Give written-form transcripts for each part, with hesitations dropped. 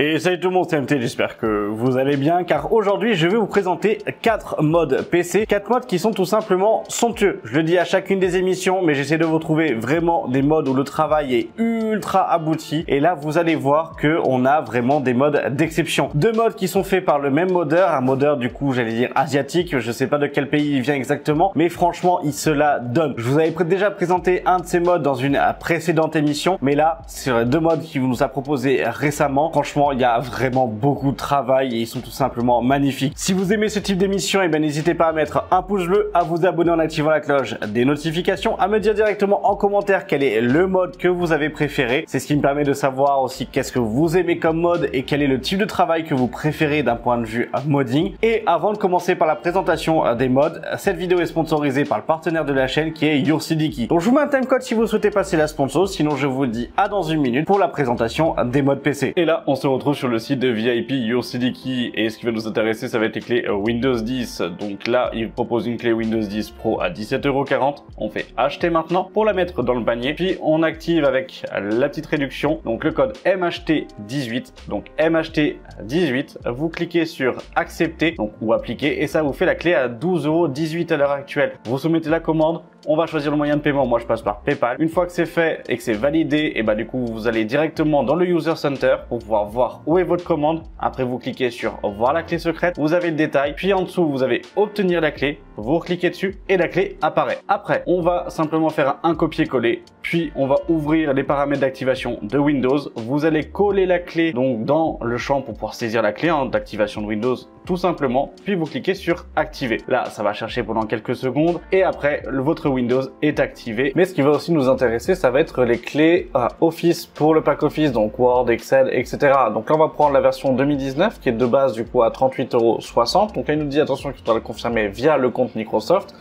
Et salut tout le monde, c'est MT, j'espère que vous allez bien, car aujourd'hui je vais vous présenter 4 modes PC, 4 modes qui sont tout simplement somptueux. Je le dis à chacune des émissions, mais j'essaie de vous trouver vraiment des modes où le travail est ultra abouti, et là vous allez voir que on a vraiment des modes d'exception. 2 modes qui sont faits par le même modeur, un modeur du coup j'allais dire asiatique, je sais pas de quel pays il vient exactement, mais franchement il se la donne. Je vous avais déjà présenté un de ces modes dans une précédente émission, mais là sur les 2 modes qu'il nous a proposé récemment, franchement il y a vraiment beaucoup de travail et ils sont tout simplement magnifiques. Si vous aimez ce type d'émission, n'hésitez pas à mettre un pouce bleu, à vous abonner en activant la cloche des notifications, à me dire directement en commentaire quel est le mode que vous avez préféré. C'est ce qui me permet de savoir aussi qu'est-ce que vous aimez comme mode et quel est le type de travail que vous préférez d'un point de vue modding. Et avant de commencer par la présentation des modes, cette vidéo est sponsorisée par le partenaire de la chaîne qui est YourCDKey. Donc je vous mets un timecode si vous souhaitez passer la sponsor, sinon je vous dis à dans une minute pour la présentation des modes PC. Et là on se retrouve sur le site de VIP YourCDKey et ce qui va nous intéresser, ça va être les clés Windows 10. Donc là il propose une clé Windows 10 Pro à 17,40 €. On fait acheter maintenant pour la mettre dans le panier, puis on active avec la petite réduction, donc le code MHT18. donc MHT18, vous cliquez sur accepter donc ou appliquer et ça vous fait la clé à 12,18 € à l'heure actuelle. Vous soumettez la commande, on va choisir le moyen de paiement. Moi je passe par PayPal. Une fois que c'est fait et que c'est validé, et du coup vous allez directement dans le User Center pour pouvoir voir où est votre commande. Après vous cliquez sur voir la clé secrète, vous avez le détail, puis en dessous vous avez obtenir la clé, vous cliquez dessus et la clé apparaît. Après on va simplement faire un copier-coller, puis on va ouvrir les paramètres d'activation de Windows. Vous allez coller la clé donc dans le champ pour pouvoir saisir la clé d'activation de Windows tout simplement, puis vous cliquez sur activer. Là ça va chercher pendant quelques secondes et après votre Windows est activé. Mais ce qui va aussi nous intéresser, ça va être les clés Office pour le pack Office, donc Word, Excel, etc. Donc là on va prendre la version 2019 qui est de base du coup à 38,60 €. Donc là il nous dit attention qu'il doit le confirmer via le compte Microsoft.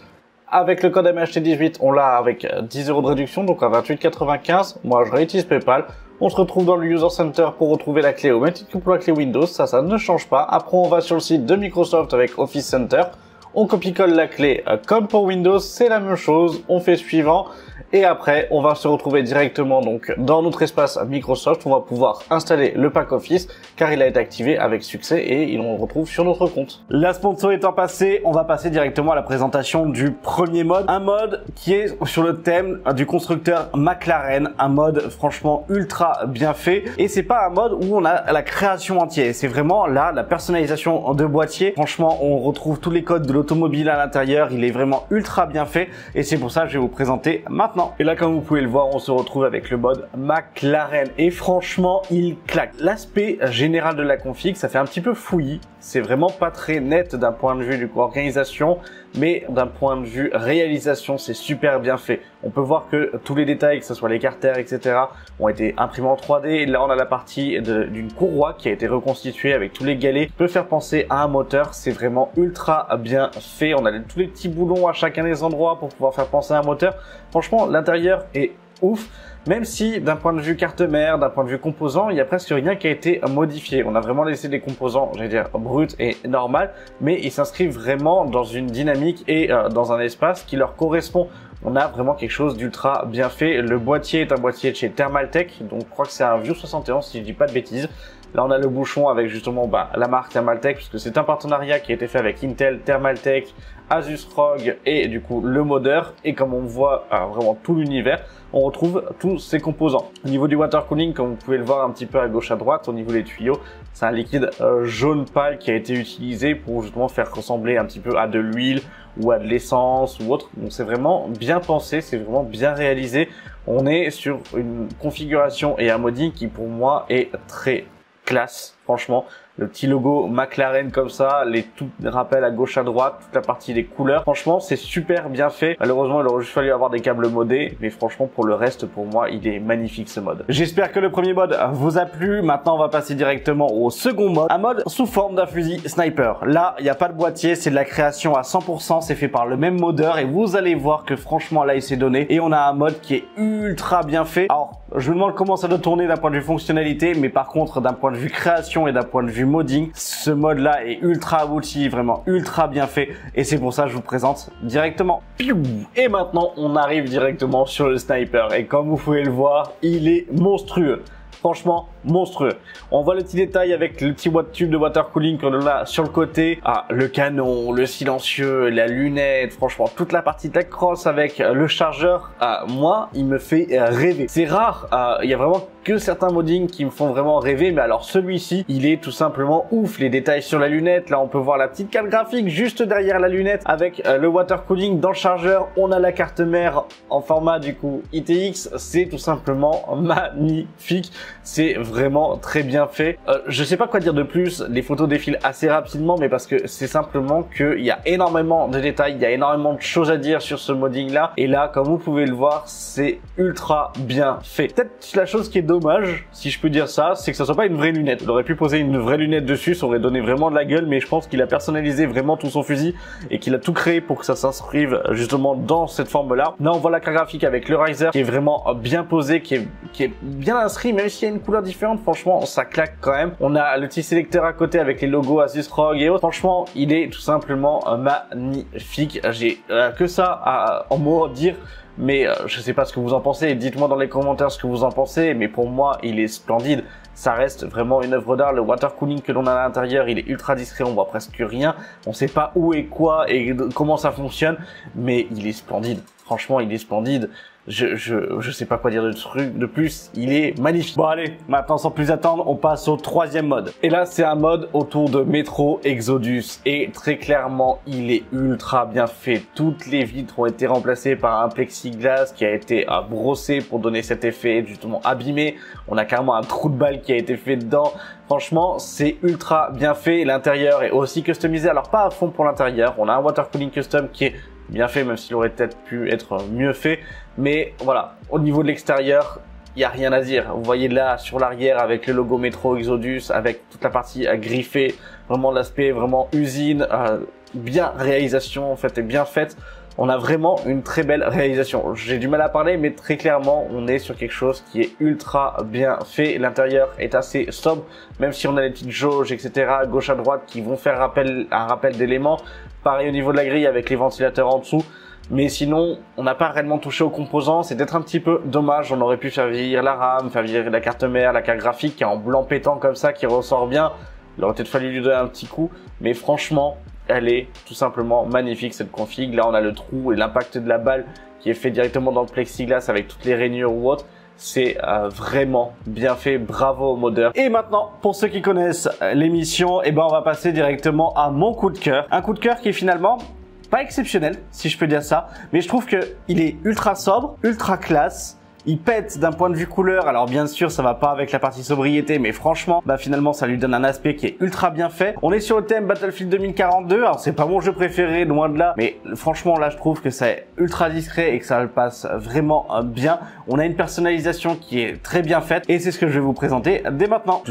Avec le code MHT18, on l'a avec 10 € de réduction, donc à 28,95 €. Moi je réutilise PayPal. On se retrouve dans le User Center pour retrouver la clé au même titre que pour la clé Windows, ça ne change pas. Après on va sur le site de Microsoft avec Office Center. On copie-colle la clé comme pour Windows, c'est la même chose, on fait suivant et après on va se retrouver directement donc dans notre espace Microsoft, on va pouvoir installer le pack Office car il a été activé avec succès et on le retrouve sur notre compte. La sponsor étant passée, on va passer directement à la présentation du premier mode, un mode qui est sur le thème du constructeur McLaren, un mode franchement ultra bien fait et c'est pas un mode où on a la création entière, c'est vraiment là la personnalisation de boîtier. Franchement on retrouve tous les codes de l'automobile à l'intérieur, il est vraiment ultra bien fait et c'est pour ça que je vais vous présenter maintenant. Et là comme vous pouvez le voir, on se retrouve avec le mode McLaren et franchement il claque. L'aspect général de la config, ça fait un petit peu fouillis, c'est vraiment pas très net d'un point de vue du coup organisation, mais d'un point de vue réalisation c'est super bien fait. On peut voir que tous les détails, que ce soit les carters etc, ont été imprimés en 3D. Là on a la partie d'une courroie qui a été reconstituée avec tous les galets, qui peut faire penser à un moteur. C'est vraiment ultra bien fait, on a tous les petits boulons à chacun des endroits pour pouvoir faire penser à un moteur. Franchement l'intérieur est ouf, même si d'un point de vue carte mère, d'un point de vue composant, il y a presque rien qui a été modifié. On a vraiment laissé des composants, j'allais dire bruts et normal, mais ils s'inscrivent vraiment dans une dynamique et dans un espace qui leur correspond. On a vraiment quelque chose d'ultra bien fait. Le boîtier est un boîtier de chez Thermaltake, donc je crois que c'est un View 71 si je dis pas de bêtises. Là on a le bouchon avec justement la marque Thermaltake, puisque c'est un partenariat qui a été fait avec Intel, Thermaltake, Asus ROG et du coup le modeur. Et comme on voit vraiment tout l'univers, on retrouve tous ces composants. Au niveau du water cooling, comme vous pouvez le voir un petit peu à gauche à droite, au niveau des tuyaux, c'est un liquide jaune pâle qui a été utilisé pour justement faire ressembler un petit peu à de l'huile ou à de l'essence ou autre. Donc c'est vraiment bien pensé, c'est vraiment bien réalisé. On est sur une configuration et un modding qui pour moi est très classe, franchement. Le petit logo McLaren comme ça, les tout rappels à gauche à droite, toute la partie des couleurs. Franchement, c'est super bien fait. Malheureusement, il aurait juste fallu avoir des câbles modés, mais franchement, pour le reste, pour moi, il est magnifique ce mode. J'espère que le premier mode vous a plu. Maintenant, on va passer directement au second mode, un mode sous forme d'un fusil sniper. Là, il n'y a pas de boîtier, c'est de la création à 100%, c'est fait par le même modeur et vous allez voir que franchement, là, il s'est donné. Et on a un mode qui est ultra bien fait. Alors, je me demande comment ça doit tourner d'un point de vue fonctionnalité, mais par contre, d'un point de vue création et d'un point de vue modding, ce mode là est ultra abouti, vraiment ultra bien fait et c'est pour ça que je vous présente directement. Et maintenant on arrive directement sur le sniper et comme vous pouvez le voir, il est monstrueux. Franchement, monstrueux. On voit le petit détail avec le petit tube de water cooling qu'on a sur le côté. Ah, le canon, le silencieux, la lunette, franchement, toute la partie tech cross avec le chargeur, moi, il me fait rêver. C'est rare, il y a vraiment que certains moddings qui me font vraiment rêver, mais alors celui-ci, il est tout simplement ouf. Les détails sur la lunette, là on peut voir la petite carte graphique juste derrière la lunette avec le water cooling dans le chargeur. On a la carte mère en format du coup ITX, c'est tout simplement magnifique. C'est vraiment très bien fait. Je sais pas quoi dire de plus, les photos défilent assez rapidement, mais parce que c'est simplement qu'il y a énormément de détails, il y a énormément de choses à dire sur ce modding là, et là comme vous pouvez le voir, c'est ultra bien fait. Peut-être la chose qui est dommage, si je peux dire ça, c'est que ça soit pas une vraie lunette. Il aurait pu poser une vraie lunette dessus, ça aurait donné vraiment de la gueule, mais je pense qu'il a personnalisé vraiment tout son fusil et qu'il a tout créé pour que ça s'inscrive justement dans cette forme-là. Là, on voit la carte graphique avec le riser qui est vraiment bien posé, qui est bien inscrit, même s'il y a une couleur différente, franchement, ça claque quand même. On a le petit sélecteur à côté avec les logos Asus ROG et autres. Franchement, il est tout simplement magnifique. J'ai que ça en mots à dire. Mais je sais pas ce que vous en pensez, dites-moi dans les commentaires ce que vous en pensez, mais pour moi il est splendide, ça reste vraiment une œuvre d'art. Le water cooling que l'on a à l'intérieur, il est ultra discret, on voit presque rien, on sait pas où et quoi et comment ça fonctionne, mais il est splendide, franchement il est splendide. Je sais pas quoi dire de plus, il est magnifique. Bon allez, maintenant sans plus attendre, on passe au troisième mode. Et là c'est un mode autour de Metro Exodus et très clairement il est ultra bien fait. Toutes les vitres ont été remplacées par un plexiglas qui a été brossé pour donner cet effet justement abîmé. On a carrément un trou de balle qui a été fait dedans. Franchement, c'est ultra bien fait. L'intérieur est aussi customisé, alors pas à fond pour l'intérieur. On a un water cooling custom qui est bien fait, même s'il aurait peut-être pu être mieux fait. Mais voilà, au niveau de l'extérieur, il n'y a rien à dire. Vous voyez là sur l'arrière avec le logo Metro Exodus, avec toute la partie griffée, vraiment l'aspect vraiment usine, bien réalisation en fait et bien faite. On a vraiment une très belle réalisation. J'ai du mal à parler, mais très clairement, on est sur quelque chose qui est ultra bien fait. L'intérieur est assez sobre, même si on a les petites jauges, etc., à gauche à droite, qui vont faire un rappel d'éléments. Pareil au niveau de la grille avec les ventilateurs en dessous. Mais sinon, on n'a pas réellement touché aux composants. C'est peut-être un petit peu dommage. On aurait pu faire vieillir la RAM, faire vieillir la carte mère, la carte graphique qui est en blanc pétant comme ça, qui ressort bien. Il aurait peut-être fallu lui donner un petit coup. Mais franchement, elle est tout simplement magnifique cette config. Là, on a le trou et l'impact de la balle qui est fait directement dans le plexiglas avec toutes les rainures ou autres. C'est vraiment bien fait, bravo au modeur. Et maintenant, pour ceux qui connaissent l'émission, on va passer directement à mon coup de cœur. Un coup de cœur qui est finalement pas exceptionnel, si je peux dire ça, mais je trouve que il est ultra sobre, ultra classe. Il pète d'un point de vue couleur, alors bien sûr ça va pas avec la partie sobriété, mais franchement finalement ça lui donne un aspect qui est ultra bien fait. On est sur le thème Battlefield 2042, alors c'est pas mon jeu préféré, loin de là, mais franchement là je trouve que c'est ultra discret et que ça le passe vraiment bien. On a une personnalisation qui est très bien faite et c'est ce que je vais vous présenter dès maintenant.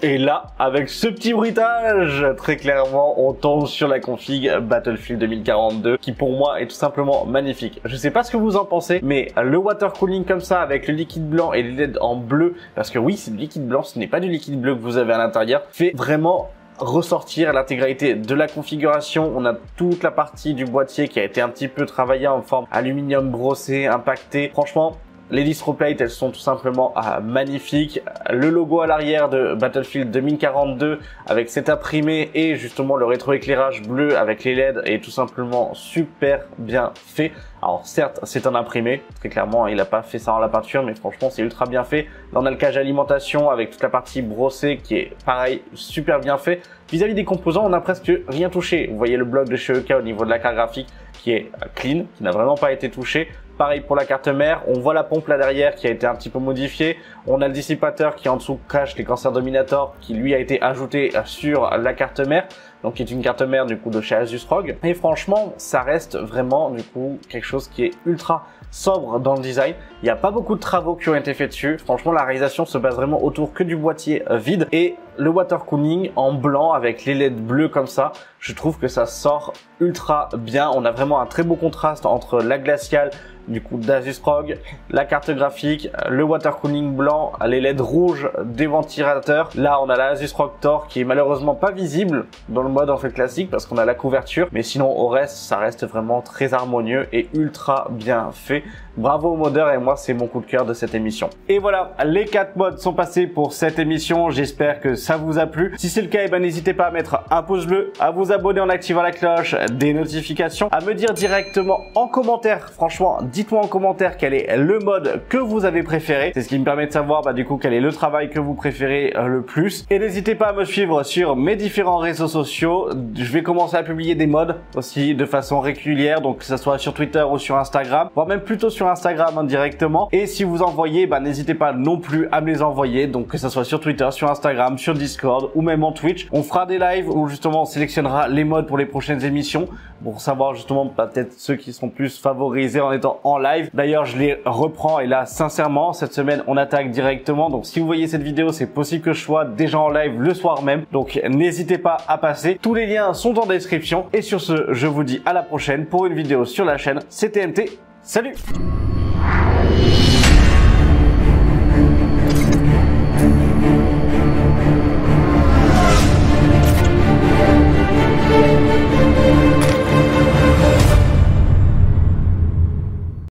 Et là, avec ce petit bruitage, très clairement, on tombe sur la config Battlefield 2042, qui pour moi est tout simplement magnifique. Je sais pas ce que vous en pensez, mais le water cooling comme ça, avec le liquide blanc et les LED en bleu, parce que oui, c'est du liquide blanc, ce n'est pas du liquide bleu que vous avez à l'intérieur, fait vraiment ressortir l'intégralité de la configuration. On a toute la partie du boîtier qui a été un petit peu travaillée en forme aluminium brossé, impacté. Franchement, les distroplates, elles sont tout simplement magnifiques. Le logo à l'arrière de Battlefield 2042 avec cet imprimé et justement le rétroéclairage bleu avec les LED est tout simplement super bien fait. Alors certes, c'est un imprimé, très clairement, il n'a pas fait ça en la peinture, mais franchement, c'est ultra bien fait. Là, on a le cage alimentation avec toute la partie brossée qui est pareil, super bien fait. Vis-à-vis des composants, on n'a presque rien touché. Vous voyez le bloc de chez EK au niveau de la carte graphique qui est clean, qui n'a vraiment pas été touché. Pareil pour la carte mère, on voit la pompe là derrière qui a été un petit peu modifiée. On a le dissipateur qui en dessous cache les Cancer Dominator qui lui a été ajouté sur la carte mère. Donc qui est une carte mère du coup de chez Asus ROG. Et franchement, ça reste vraiment du coup quelque chose qui est ultra sobre dans le design. Il n'y a pas beaucoup de travaux qui ont été faits dessus. Franchement, la réalisation se base vraiment autour que du boîtier vide. Et le water cooling en blanc avec les LED bleus comme ça, je trouve que ça sort ultra bien. On a vraiment un très beau contraste entre la glaciale, du coup d'Asus ROG, la carte graphique, le water cooling blanc, les LED rouges des ventilateurs. Là on a la Asus ROG Tor qui est malheureusement pas visible dans le mode en fait classique parce qu'on a la couverture, mais sinon au reste ça reste vraiment très harmonieux et ultra bien fait. Bravo aux modeurs et moi c'est mon coup de cœur de cette émission. Et voilà, les 4 modes sont passés pour cette émission, j'espère que ça vous a plu. Si c'est le cas, eh ben, n'hésitez pas à mettre un pouce bleu, à vous abonner en activant la cloche des notifications, à me dire directement en commentaire, franchement dites-moi en commentaire quel est le mode que vous avez préféré, c'est ce qui me permet de savoir du coup quel est le travail que vous préférez le plus. Et n'hésitez pas à me suivre sur mes différents réseaux sociaux, je vais commencer à publier des modes aussi de façon régulière, donc que ce soit sur Twitter ou sur Instagram, voire même plutôt sur Instagram directement. Et si vous envoyez, n'hésitez pas non plus à me les envoyer, donc que ce soit sur Twitter, sur Instagram, sur Discord ou même en Twitch. On fera des lives où justement on sélectionnera les modes pour les prochaines émissions pour savoir justement peut-être ceux qui sont plus favorisés en étant en live. D'ailleurs je les reprends et là sincèrement cette semaine on attaque directement, donc si vous voyez cette vidéo c'est possible que je sois déjà en live le soir même, donc n'hésitez pas à passer. Tous les liens sont en description et sur ce je vous dis à la prochaine pour une vidéo sur la chaîne. C'était MT, salut.